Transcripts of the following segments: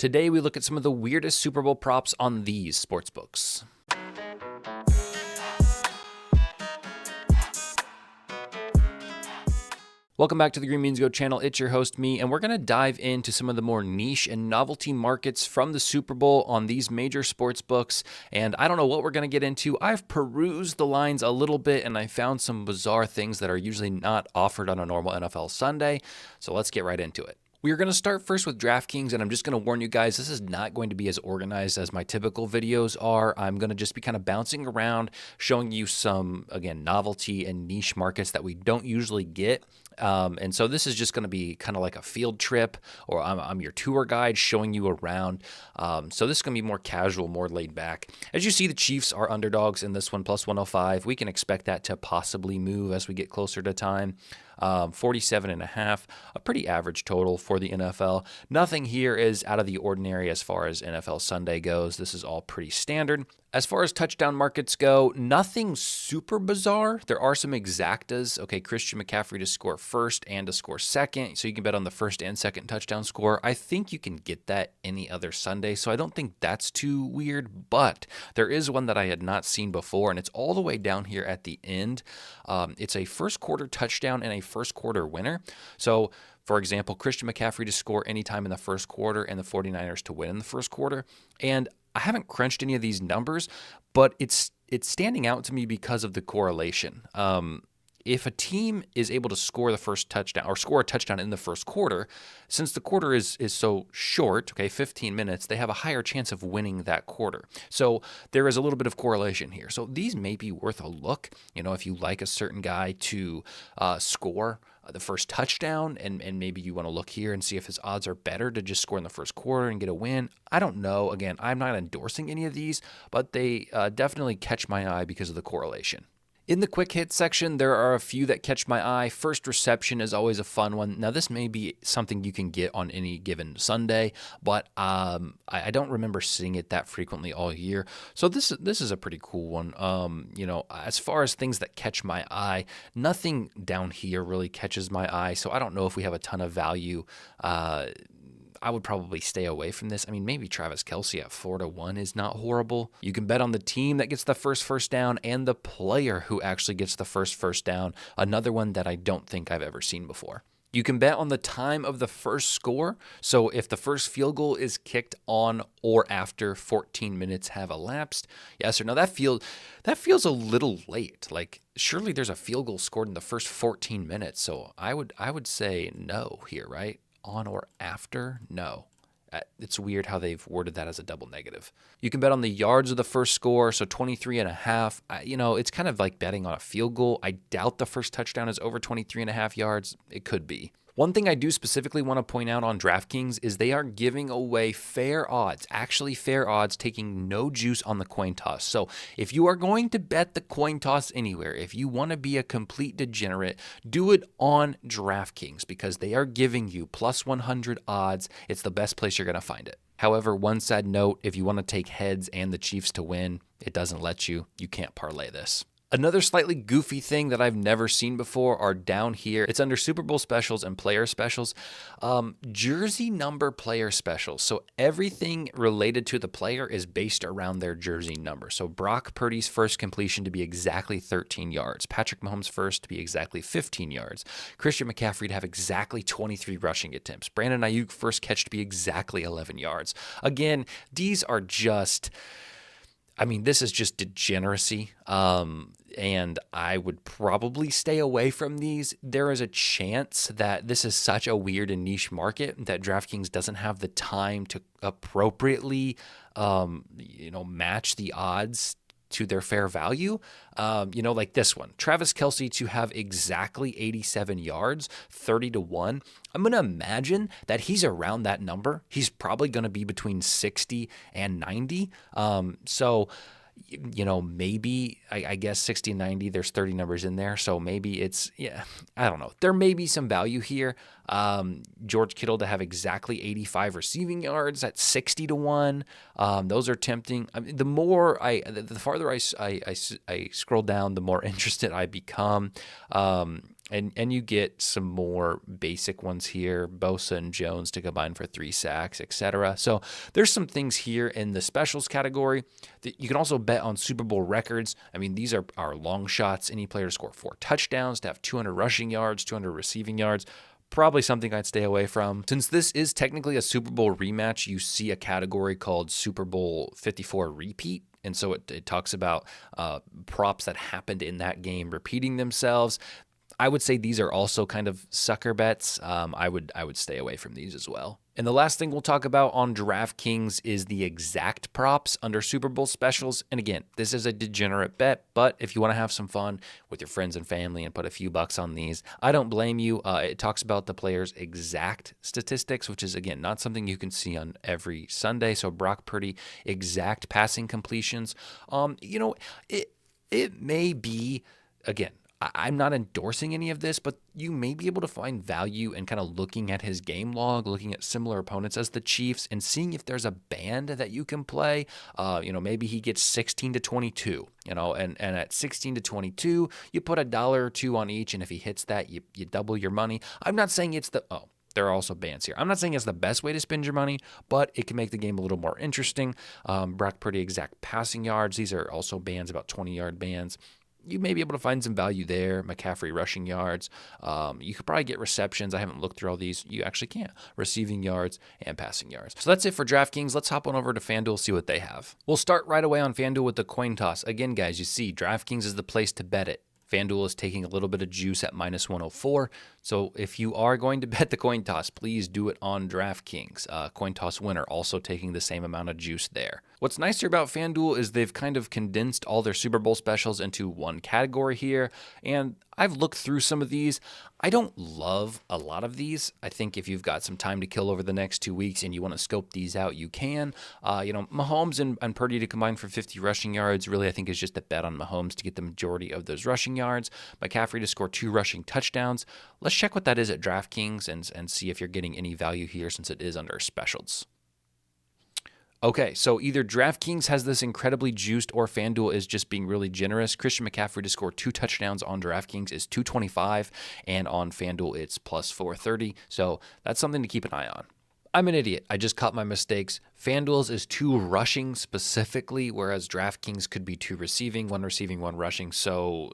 Today, we look at some of the weirdest Super Bowl props on these sportsbooks. Welcome back to the Green Beans Go channel. It's your host, me, and we're going to dive into some of the more niche and novelty markets from the Super Bowl on these major sports books. And I don't know what we're going to get into. I've perused the lines a little bit, and I found some bizarre things that are usually not offered on a normal NFL Sunday. So let's get right into it. We are going to start first with Draftkings, and I'm just going to warn you guys, this is not going to be as organized as my typical videos are. I'm going to just be kind of bouncing around, showing you some, again, novelty and niche markets that we don't usually get. And so this is just going to be kind of like a field trip, or I'm your tour guide showing you around. So this is going to be more casual, more laid back. As you see, the Chiefs are underdogs in this one, plus 105. We can expect that to possibly move as we get closer to time. 47.5, a pretty average total for the NFL. Nothing here is out of the ordinary as far as NFL Sunday goes. This is all pretty standard. As far as touchdown markets go, nothing super bizarre. There are some exactas. Okay, Christian McCaffrey to score first and to score second, so you can bet on the first and second touchdown score. I think you can get that any other Sunday, so I don't think that's too weird, but there is one that I had not seen before, and it's all the way down here at the end. It's a first quarter touchdown and a first quarter winner. So, for example, Christian McCaffrey to score anytime in the first quarter and the 49ers to win in the first quarter. And I haven't crunched any of these numbers, but it's standing out to me because of the correlation. If a team is able to score the first touchdown or score a touchdown in the first quarter, since the quarter is so short, okay, 15 minutes, they have a higher chance of winning that quarter. So there is a little bit of correlation here. So these may be worth a look. You know, if you like a certain guy to score the first touchdown, and maybe you want to look here and see if his odds are better to just score in the first quarter and get a win. I don't know. Again, I'm not endorsing any of these, but they definitely catch my eye because of the correlation. In the quick hit section, there are a few that catch my eye. First reception is always a fun one. Now, this may be something you can get on any given Sunday, but I don't remember seeing it that frequently all year. So this is a pretty cool one. You know, as far as things that catch my eye, nothing down here really catches my eye. So I don't know if we have a ton of value. I would probably stay away from this. I mean, maybe Travis Kelce at 4-1 is not horrible. You can bet on the team that gets the first down and the player who actually gets the first down. Another one that I don't think I've ever seen before. You can bet on the time of the first score. So if the first field goal is kicked on or after 14 minutes have elapsed, yes or no. That feels a little late. Like, surely there's a field goal scored in the first 14 minutes. So I would say no here, right? On or after? No. It's weird how they've worded that as a double negative. You can bet on the yards of the first score, so 23.5. You know, it's kind of like betting on a field goal. I doubt the first touchdown is over 23.5 yards. It could be. One thing I do specifically want to point out on DraftKings is they are giving away fair odds, actually fair odds, taking no juice on the coin toss. So if you are going to bet the coin toss anywhere, if you want to be a complete degenerate, do it on DraftKings because they are giving you plus 100 odds. It's the best place you're going to find it. However, one sad note, if you want to take heads and the Chiefs to win, it doesn't let you. You can't parlay this. Another slightly goofy thing that I've never seen before are down here. It's under Super Bowl specials and player specials. Jersey number player specials. So everything related to the player is based around their jersey number. So Brock Purdy's first completion to be exactly 13 yards. Patrick Mahomes' first to be exactly 15 yards. Christian McCaffrey to have exactly 23 rushing attempts. Brandon Ayuk first catch to be exactly 11 yards. Again, these are just... I mean, this is just degeneracy, and I would probably stay away from these. There is a chance that this is such a weird and niche market that DraftKings doesn't have the time to appropriately, match the odds to their fair value. Like this one, Travis Kelce to have exactly 87 yards, 30-1. I'm going to imagine that he's around that number. He's probably going to be between 60 and 90. Maybe, I guess 60 and 90, there's 30 numbers in there. So maybe I don't know. There may be some value here. George Kittle to have exactly 85 receiving yards at 60-1. Those are tempting. I mean, the farther I scroll down, the more interested I become. And you get some more basic ones here, Bosa and Jones to combine for 3 sacks, etc. So there's some things here in the specials category that you can also bet on Super Bowl records. I mean, these are long shots. Any player to score 4 touchdowns, to have 200 rushing yards, 200 receiving yards. Probably something I'd stay away from. Since this is technically a Super Bowl rematch, you see a category called Super Bowl 54 repeat. And so it talks about props that happened in that game repeating themselves. I would say these are also kind of sucker bets. I would stay away from these as well. And the last thing we'll talk about on DraftKings is the exact props under Super Bowl specials. And again, this is a degenerate bet, but if you want to have some fun with your friends and family and put a few bucks on these, I don't blame you. It talks about the player's exact statistics, which is, again, not something you can see on every Sunday. So Brock Purdy, exact passing completions. It may be, again, I'm not endorsing any of this, but you may be able to find value in kind of looking at his game log, looking at similar opponents as the Chiefs, and seeing if there's a band that you can play. Maybe he gets 16 to 22, and at 16 to 22, you put $1 or $2 on each, and if he hits that, you double your money. I'm not saying it's there are also bands here. I'm not saying it's the best way to spend your money, but it can make the game a little more interesting. Brock Purdy exact passing yards. These are also bands, about 20-yard bands. You may be able to find some value there. McCaffrey rushing yards. You could probably get receptions. I haven't looked through all these. You actually can't. Receiving yards and passing yards. So that's it for DraftKings. Let's hop on over to FanDuel, see what they have. We'll start right away on FanDuel with the coin toss. Again, guys, you see DraftKings is the place to bet it. FanDuel is taking a little bit of juice at minus 104. So if you are going to bet the coin toss, please do it on DraftKings. Coin toss winner also taking the same amount of juice there. What's nicer about FanDuel is they've kind of condensed all their Super Bowl specials into one category here. And I've looked through some of these. I don't love a lot of these. I think if you've got some time to kill over the next 2 weeks and you want to scope these out, you can. Mahomes and Purdy to combine for 50 rushing yards, really I think is just a bet on Mahomes to get the majority of those rushing yards. McCaffrey to score 2 rushing touchdowns. Let's check what that is at DraftKings and see if you're getting any value here since it is under specials. Okay, so either DraftKings has this incredibly juiced or FanDuel is just being really generous. Christian McCaffrey to score 2 touchdowns on DraftKings is $225, and on FanDuel it's plus 430. So that's something to keep an eye on. I'm an idiot. I just caught my mistakes. FanDuel's is 2 rushing specifically, whereas DraftKings could be 2 receiving, 1 receiving, 1 rushing. So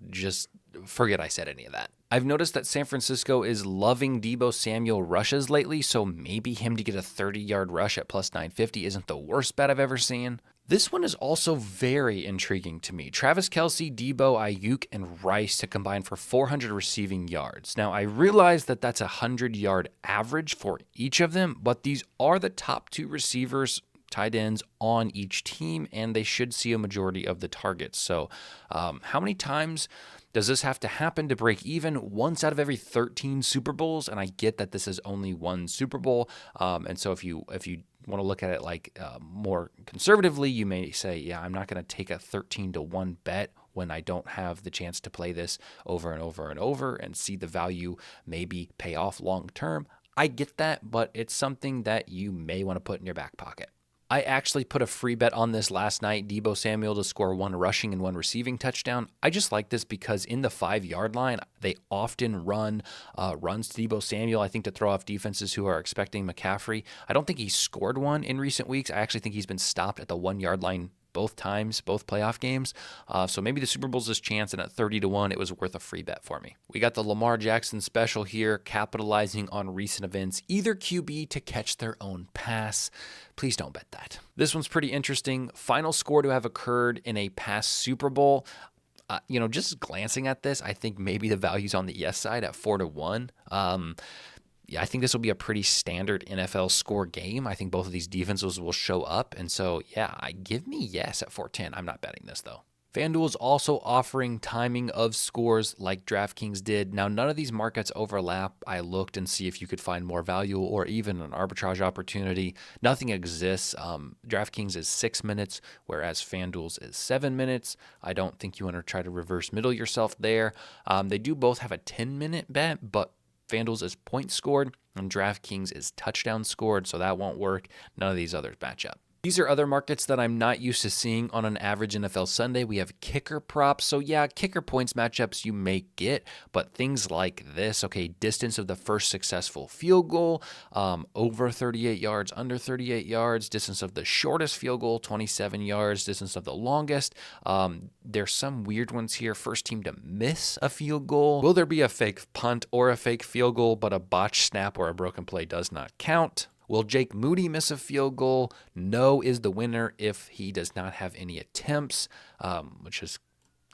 just forget I said any of that. I've noticed that San Francisco is loving Deebo Samuel rushes lately, so maybe him to get a 30-yard rush at plus 950 isn't the worst bet I've ever seen. This one is also very intriguing to me. Travis Kelce, Deebo, Ayuk, and Rice to combine for 400 receiving yards. Now, I realize that that's a 100-yard average for each of them, but these are the top 2 receivers, tight ends on each team, and they should see a majority of the targets. So how many times does this have to happen to break even? Once out of every 13 Super Bowls, and I get that this is only one Super Bowl, and so if you want to look at it like more conservatively, you may say, yeah, I'm not going to take a 13-1 bet when I don't have the chance to play this over and over and over and see the value maybe pay off long term. I get that, but it's something that you may want to put in your back pocket. I actually put a free bet on this last night, Deebo Samuel to score 1 rushing and 1 receiving touchdown. I just like this because in the 5-yard line, they often run runs to Deebo Samuel, I think, to throw off defenses who are expecting McCaffrey. I don't think he's scored one in recent weeks. I actually think he's been stopped at the 1-yard line both times, both playoff games. So maybe the Super Bowl's his chance, and at 30-1, it was worth a free bet for me. We got the Lamar Jackson special here, capitalizing on recent events, either QB to catch their own pass. Please don't bet that. This one's pretty interesting. Final score to have occurred in a past Super Bowl. Just glancing at this, I think maybe the value's on the yes side at 4-1. Yeah, I think this will be a pretty standard NFL score game. I think both of these defenses will show up. And so, yeah, give me yes at 410. I'm not betting this, though. FanDuel is also offering timing of scores like DraftKings did. Now, none of these markets overlap. I looked and see if you could find more value or even an arbitrage opportunity. Nothing exists. DraftKings is 6 minutes, whereas FanDuel's is 7 minutes. I don't think you want to try to reverse middle yourself there. They do both have a 10-minute bet, but FanDuel's is points scored and DraftKings is touchdown scored, so that won't work. None of these others match up. These are other markets that I'm not used to seeing on an average NFL Sunday. We have kicker props. So yeah, kicker points matchups you may get, but things like this, okay, distance of the first successful field goal, over 38 yards, under 38 yards, distance of the shortest field goal, 27 yards, distance of the longest. There's some weird ones here. First team to miss a field goal. Will there be a fake punt or a fake field goal, but a botched snap or a broken play does not count? Will Jake Moody miss a field goal? No is the winner if he does not have any attempts, which is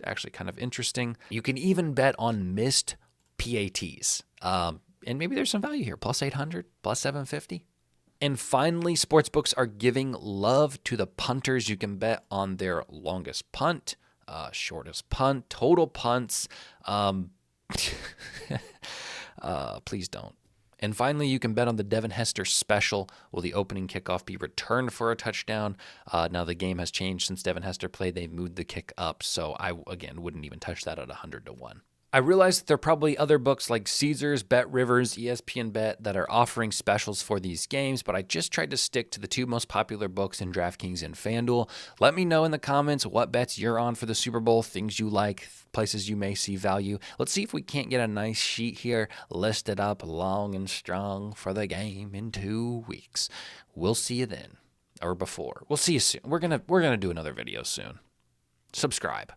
actually kind of interesting. You can even bet on missed PATs. And maybe there's some value here. Plus 800, plus 750. And finally, sportsbooks are giving love to the punters. You can bet on their longest punt, shortest punt, total punts. Please don't. And finally, you can bet on the Devin Hester special. Will the opening kickoff be returned for a touchdown? Now, the game has changed since Devin Hester played. They moved the kick up. So I, again, wouldn't even touch that at 100 to 1. I realize that there are probably other books like Caesars, Bet Rivers, ESPN Bet that are offering specials for these games, but I just tried to stick to the two most popular books in Draftkings and FanDuel. Let me know in the comments what bets you're on for the Super Bowl, things you like, places you may see value. Let's see if we can't get a nice sheet here listed up long and strong for the game in 2 weeks. We'll see you then, or before. We'll see you soon. We're gonna do another video soon. Subscribe.